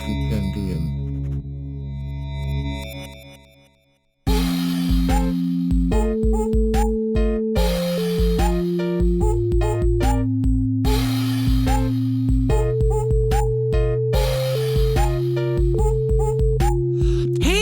Stupendium.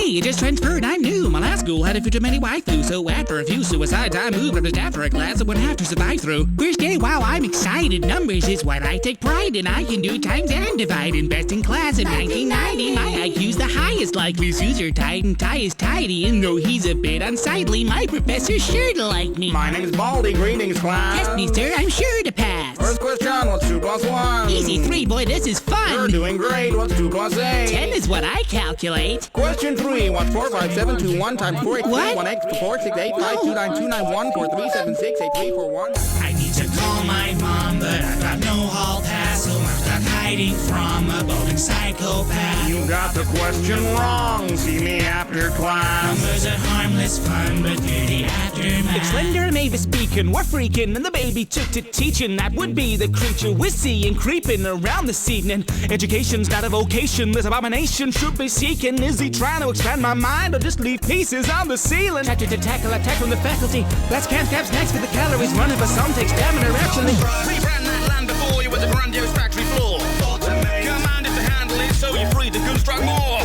You just transferred, I'm new. My last school had a few too many waifu, so after a few suicides, I moved up just after a class that would have to survive through. First day, wow, I'm excited. Numbers is what I take pride in. I can do times and divide. In best in class in 1990. My IQ's the highest, like loose user tight and tie is tidy. And though he's a bit unsightly, my professor's sure to like me. My name's Baldy, greetings class. Test me, sir, I'm sure to pass. First question, what's 2 plus 1? Easy 3, boy, this is fun. You're doing great, what's 2 plus 8? 10 is what I calculate. Question 3, what's 4, 5, 7, 2, 1 times 4, 8, 3, What? 1, x, 4, 6, 8, 5, 2, 9, 2, 9, 1, 4, 3, 7, 6, 8, 3, 4, 1. I need to call my mom, but I've got no hall pass, so I'm stuck hiding from a balding psychopath. You got the question wrong, see me after class. Numbers are harmless fun, but they're the aftermath. It's Slender and Mavis speaking, we're freaking, and the baby took to teaching. That would be the creature we're seeing creeping around this evening. Education's not a vocation, this abomination should be seeking. Is he trying to expand my mind or just leave pieces on the ceiling? Tactic to tackle, attack from the faculty. Blast can caps next for the calories. Running for some takes stamina actually. Rebrand that land before you was a grandiose factory floor. Commanded to handle it so you're free to construct more.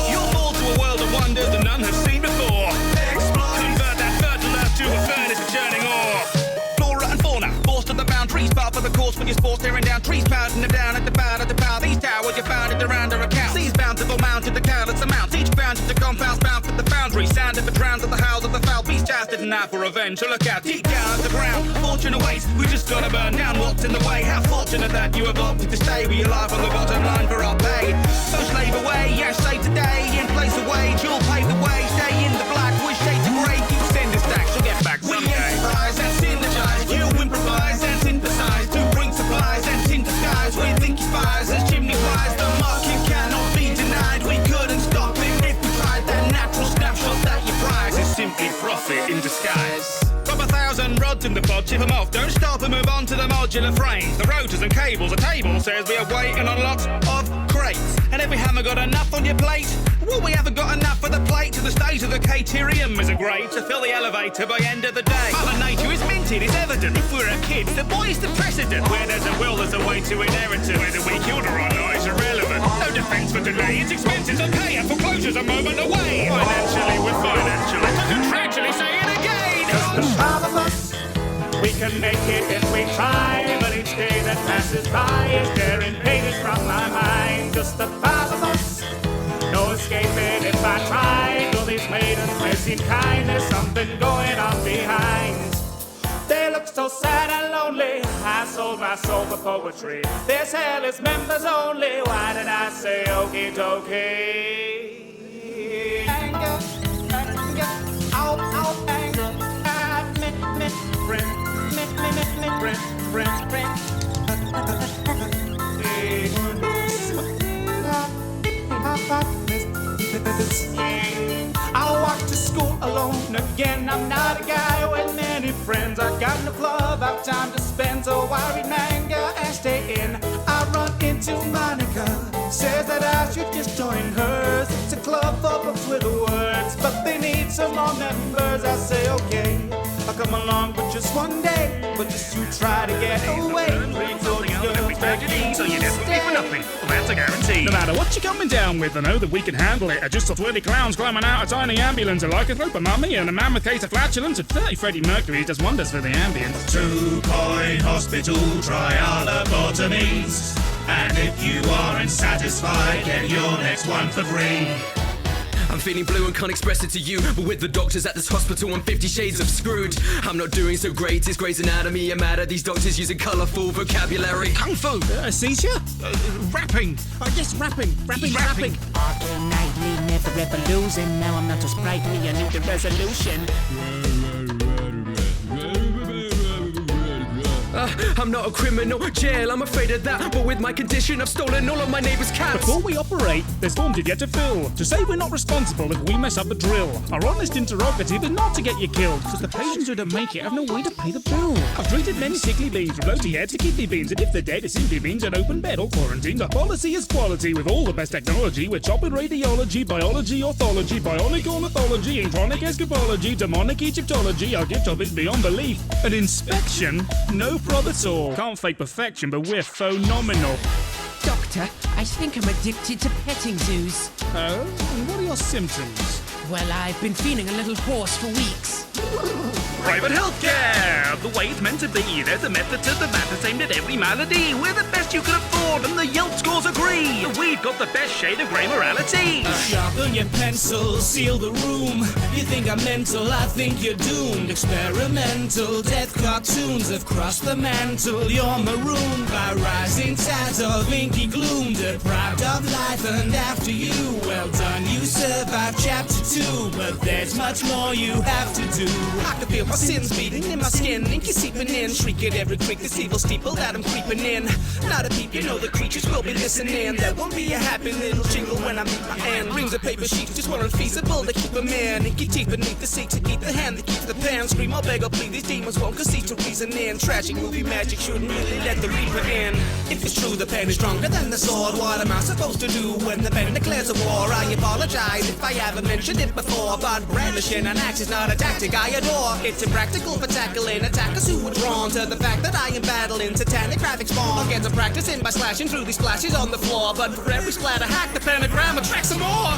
You'll fall to a world of wonders that none have seen before. Convert that fertile earth to a furnace for churning ore. Flora and fauna, forced to the boundaries. Part for the course when you're sports tearing down trees. Pounding them down at the bow of the power. These towers you founded around our accounts. These bountiful mounted the countless amounts. Each bound to compounds bound for the foundry. Sound of the drowns of the howls of the foul beast. Jasted and out for revenge. So look out, deep down at the ground. Fortune awaits, we just gotta burn down what's in the way. How fortunate that you have opted to stay with your life on the bottom line for our pay. So slave away, yeah, slave today. In place of wage, you'll pave the way. Stay in the black, wish shades of grey. Keep sending stacks, you'll get back someday. We improvise and synergize, you improvise and synthesize. To bring supplies and tint skies. We think he spies as chimney flies. The market cannot be denied. We couldn't stop it if we tried. That natural snapshot that you prize is simply profit in disguise. Drop 1,000 rods in the pod, chip them off. Don't stop and move on to the modular frames. The rotors and cables, the table says we are waiting on lots of crates. And if we haven't got enough on your plate, well, we haven't got enough for the plate. To the stage of the caterium is a grade to fill the elevator by end of the day. Mother Nature is minted, it's evident. If we're a kid, the boy is the precedent. Where there's a will, there's a way to inherit it. Whether we killed her or not is irrelevant. No defence for delay, it's expenses are pay, and foreclosure's a moment away. Financially, we're financially. To contractually say it again. Just the five of us, we can make it if we try. But each day that passes by is staring pages from my mind. Just the five of us, no escaping if I try. Though these maidens may seem kind, there's something going on behind. They look so sad and lonely. I sold my soul for poetry. This hell is members only. Why did I say okie dokie? Anger, anger, out, anger. I walk to school alone again. I'm not a guy with many friends. I got enough love, I've time to spend. So I read manga and stay in. I run into Monica, says that I should just join hers. It's a club for books with words, but they need some more members. I say okay, I'll come along for just one day, but just you try to get away. So you didn't pay for nothing. Well, that's a guarantee. No matter what you're coming down with, I know that we can handle it. I just saw 20 clowns climbing out a tiny ambulance. I like a rope, a mummy, and a man with case of flatulence. And 30 Freddie Mercury does wonders for the ambience. 2-point hospital, try our lobotomies. And if you aren't satisfied, get your next one for free. I'm feeling blue and can't express it to you, but with the doctors at this hospital, I'm 50 shades of screwed. I'm not doing so great, it's Grey's Anatomy and matter. These doctors using colourful vocabulary. Kung Fu. Seizure? Rapping. Yes, rapping. Rapping. Arthur Nightly, never ever losing. Now I'm not so sprightly, I need the resolution. I'm not a criminal. Jail, I'm afraid of that. But with my condition, I've stolen all of my neighbour's cats. Before we operate, there's forms you've yet to fill. To say we're not responsible if we mess up the drill. Our honest interrogative is not to get you killed, because the patients who don't make it have no way to pay the bill. I've treated many sickly beans, from floaty heads to kidney beans, and if they're dead, it simply means an open bed or quarantine. The policy is quality with all the best technology. We're chopping radiology, biology, orthology, bionic ornithology, intronic escapology, demonic Egyptology. Our gift of is beyond belief. An inspection? No prob at all. Can't fake perfection, but we're phenomenal. Doctor, I think I'm addicted to petting zoos. Oh? And what are your symptoms? Well, I've been feeling a little hoarse for weeks. Private healthcare, the way it's meant to be. There's a method to the madness aimed at every malady. We're the best you can afford, and the Yelp scores agree. We've got the best shade of grey morality. Sharpen your pencil, seal the room. You think I'm mental, I think you're doomed. Experimental death cartoons have crossed the mantle. You're marooned by rising tides of inky gloom. Deprived of life and after you. Well done, you survived chapter 2. But there's much more you have to do. I can feel my sins beating in my skin. Ink is seeping in, shriek at every creak. This evil steeple that I'm creeping in. Not a peep, you know the creatures will be listening. There won't be a happy little jingle when I meet my end. Reams of paper sheets just weren't feasible to keep them in. Inky teeth beneath the seat to keep the hand that keeps the pen. Scream or beg or plead, these demons won't concede to reason in. Tragic movie magic shouldn't really let the reaper in. If it's true the pen is stronger than the sword, what am I supposed to do when the pen declares a war? I apologize if I haven't mentioned it before, but brandishing an axe is not a tactic I adore. It's impractical for tackling attackers who are drawn to the fact that I am battling satanic graphic spawn. I'll get some practicing by slashing through these splashes on the floor, but for every splatter hack, the pentagram attracts some more.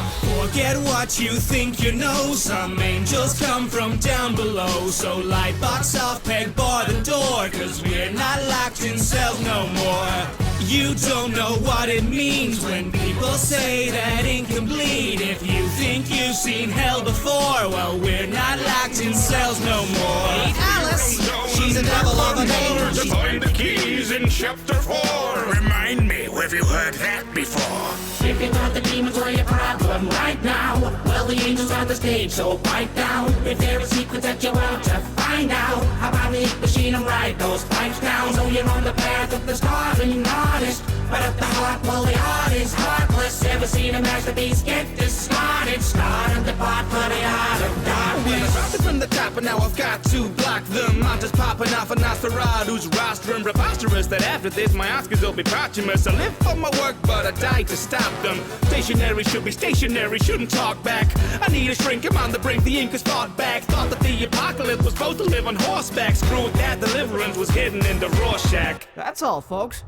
Forget what you think you know. Some angels come from down below. So light box off, peg bar the door, cause we're not locked in cells no more. You don't know what it means when people say that ink can bleed. If you think you've seen hell before, well, we're not locked in cells no more. Alice, she's a devil of a name. To find the keys in chapter 4. Remind me, have you heard that before? If you thought the demons were your problem right now, well, the angels on the stage, so pipe down. If there are secrets that you want to find out, how about the machine and ride those pipes down? So you're on the path of the stars and you're honest, but at the heart, well, the art is heartless. Ever seen a masterpiece get discarded? Started the part for the art of Well, I darkness. started from the top and now I've got to block them. I'm just popping off a Nosferatu's rostrum. Preposterous that after this my Oscars will be posthumous. I live for my work but I die to stop them. Stationary should be stationary, shouldn't talk back. I need a shrink, I'm on the brink, the ink is fought back. Thought that the apocalypse was supposed to live on horseback. Screw it, that deliverance was hidden in the Rorschach. That's all, folks.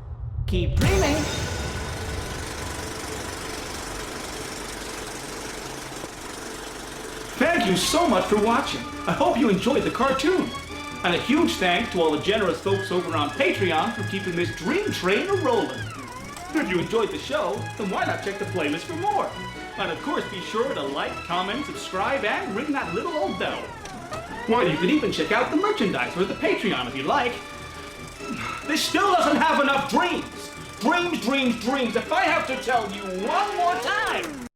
Keep dreaming. Thank you so much for watching. I hope you enjoyed the cartoon. And a huge thanks to all the generous folks over on Patreon for keeping this dream train a-rolling. If you enjoyed the show, then why not check the playlist for more? And of course, be sure to like, comment, subscribe, and ring that little old bell. Why, you could even check out the merchandise or the Patreon if you like. This still doesn't have enough dreams. Dreams, dreams, dreams. If I have to tell you one more time.